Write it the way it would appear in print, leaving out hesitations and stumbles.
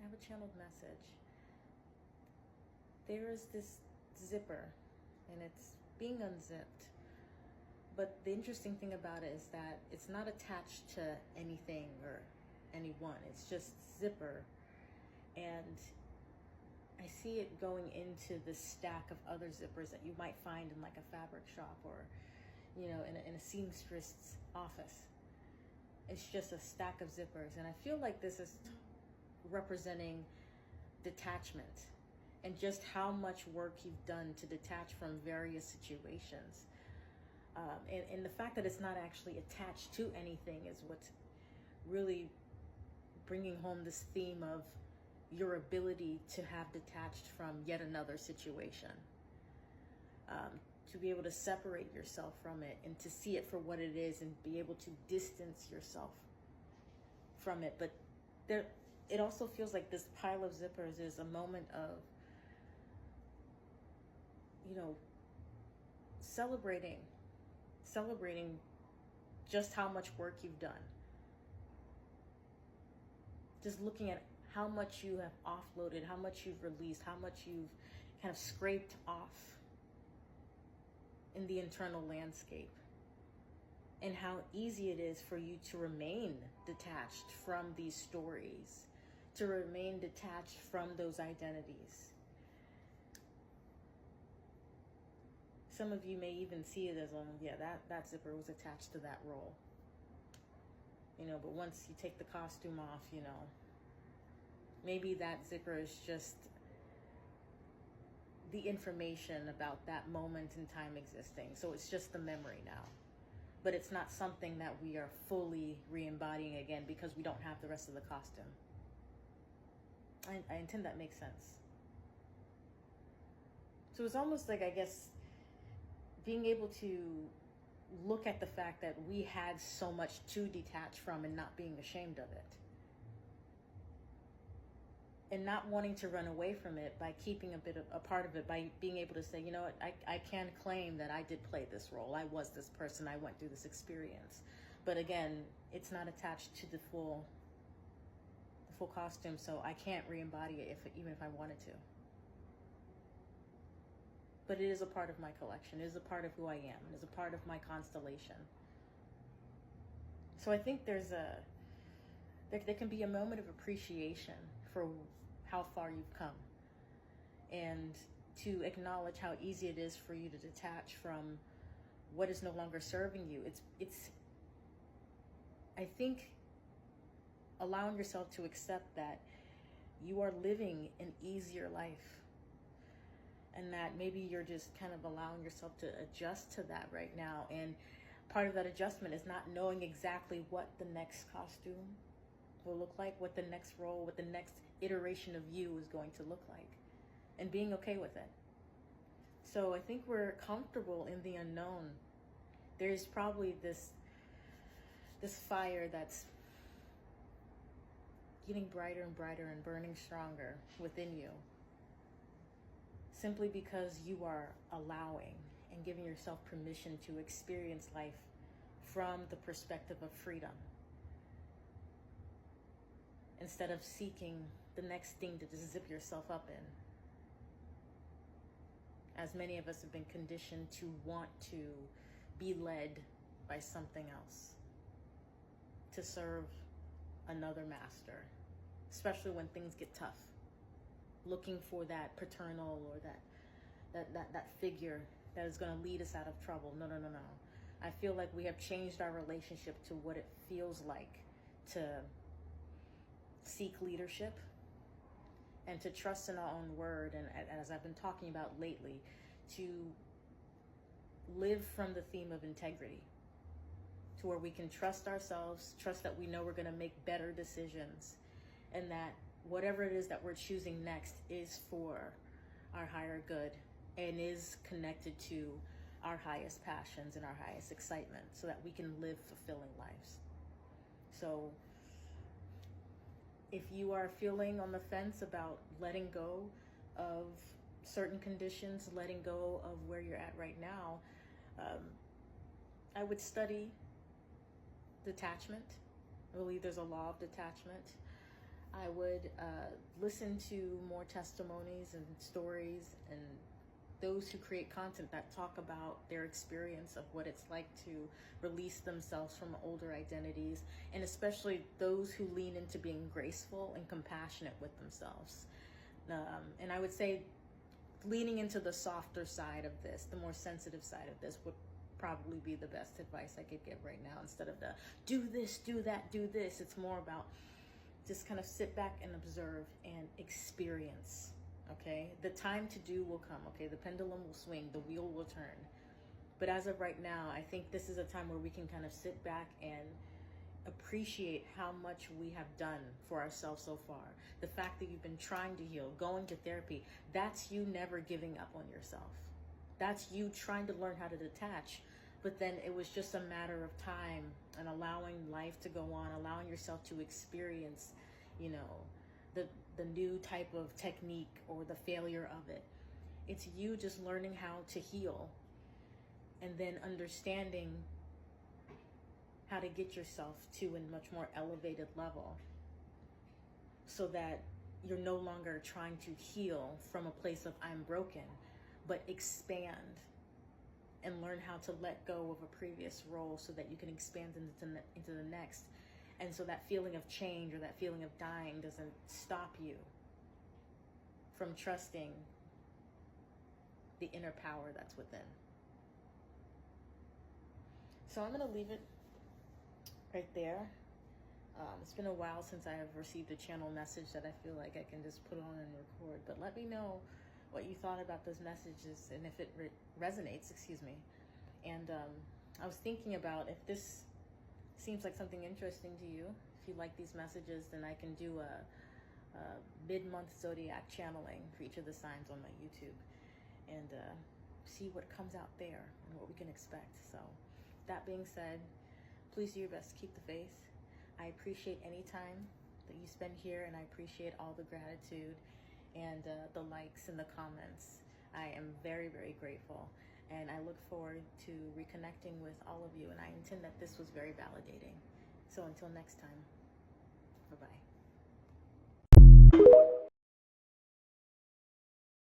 have a channeled message. There is this zipper and it's being unzipped. But the interesting thing about it is that it's not attached to anything or anyone. It's just zipper. And I see it going into the stack of other zippers that you might find in like a fabric shop or, you know, in a seamstress office. It's just a stack of zippers. And I feel like this is representing detachment and just how much work you've done to detach from various situations. And the fact that it's not actually attached to anything is what's really bringing home this theme of your ability to have detached from yet another situation. To be able to separate yourself from it and to see it for what it is and be able to distance yourself from it. But it also feels like this pile of zippers is a moment of, you know, celebrating just how much work you've done. Just looking at how much you have offloaded, how much you've released, how much you've kind of scraped off in the internal landscape, and how easy it is for you to remain detached from these stories, to remain detached from those identities. Some of you may even see it as, yeah, that zipper was attached to that role. You know, but once you take the costume off, you know, maybe that zipper is just the information about that moment in time existing. So it's just the memory now. But it's not something that we are fully re-embodying again because we don't have the rest of the costume. I intend that makes sense. So it's almost like, I guess, being able to look at the fact that we had so much to detach from and not being ashamed of it. And not wanting to run away from it by keeping a part of it, by being able to say, you know what, I can claim that I did play this role. I was this person. I went through this experience. But again, it's not attached to the full costume, so I can't re-embody it even if I wanted to. But it is a part of my collection. It is a part of who I am. It is a part of my constellation. So I think there can be a moment of appreciation for how far you've come, and to acknowledge how easy it is for you to detach from what is no longer serving you. It's I think allowing yourself to accept that you are living an easier life, and that maybe you're just kind of allowing yourself to adjust to that right now. And part of that adjustment is not knowing exactly what the next costume will look like, what the next role, what the next iteration of you is going to look like, and being okay with it. So I think we're comfortable in the unknown. There's probably this fire that's getting brighter and brighter and burning stronger within you, simply because you are allowing and giving yourself permission to experience life from the perspective of freedom, instead of seeking the next thing to just zip yourself up in. As many of us have been conditioned to want to be led by something else, to serve another master, especially when things get tough, looking for that paternal or that figure that is going to lead us out of trouble. No. I feel like we have changed our relationship to what it feels like to seek leadership and to trust in our own word. And as I've been talking about lately, to live from the theme of integrity, to where we can trust ourselves, trust that we know we're going to make better decisions, and that whatever it is that we're choosing next is for our higher good and is connected to our highest passions and our highest excitement, so that we can live fulfilling lives. So if you are feeling on the fence about letting go of certain conditions, letting go of where you're at right now, I would study detachment. I believe there's a law of detachment. I would listen to more testimonies and stories and those who create content that talk about their experience of what it's like to release themselves from older identities, and especially those who lean into being graceful and compassionate with themselves. And I would say leaning into the softer side of this, the more sensitive side of this, would probably be the best advice I could give right now. Instead of the do this, do that, do this, it's more about just kind of sit back and observe and experience. Okay, the time to do will come. Okay, the pendulum will swing, the wheel will turn. But as of right now, I think this is a time where we can kind of sit back and appreciate how much we have done for ourselves so far. The fact that you've been trying to heal, going to therapy, that's you never giving up on yourself. That's you trying to learn how to detach. But then it was just a matter of time and allowing life to go on, allowing yourself to experience, you know, the new type of technique or the failure of it. It's you just learning how to heal and then understanding how to get yourself to a much more elevated level so that you're no longer trying to heal from a place of I'm broken, but expand and learn how to let go of a previous role so that you can expand into the next. And so that feeling of change or that feeling of dying doesn't stop you from trusting the inner power that's within. So I'm going to leave it right there. It's been a while since I have received a channel message that I feel like I can just put on and record. But let me know what you thought about those messages and if it resonates, excuse me. And I was thinking about if this seems like something interesting to you, if you like these messages, then I can do a mid-month zodiac channeling for each of the signs on my YouTube and see what comes out there and what we can expect. So that being said, please do your best to keep the faith. I appreciate any time that you spend here, and I appreciate all the gratitude and the likes and the comments. I am very, very grateful, and I look forward to reconnecting with all of you, and I intend that this was very validating. So until next time, bye-bye.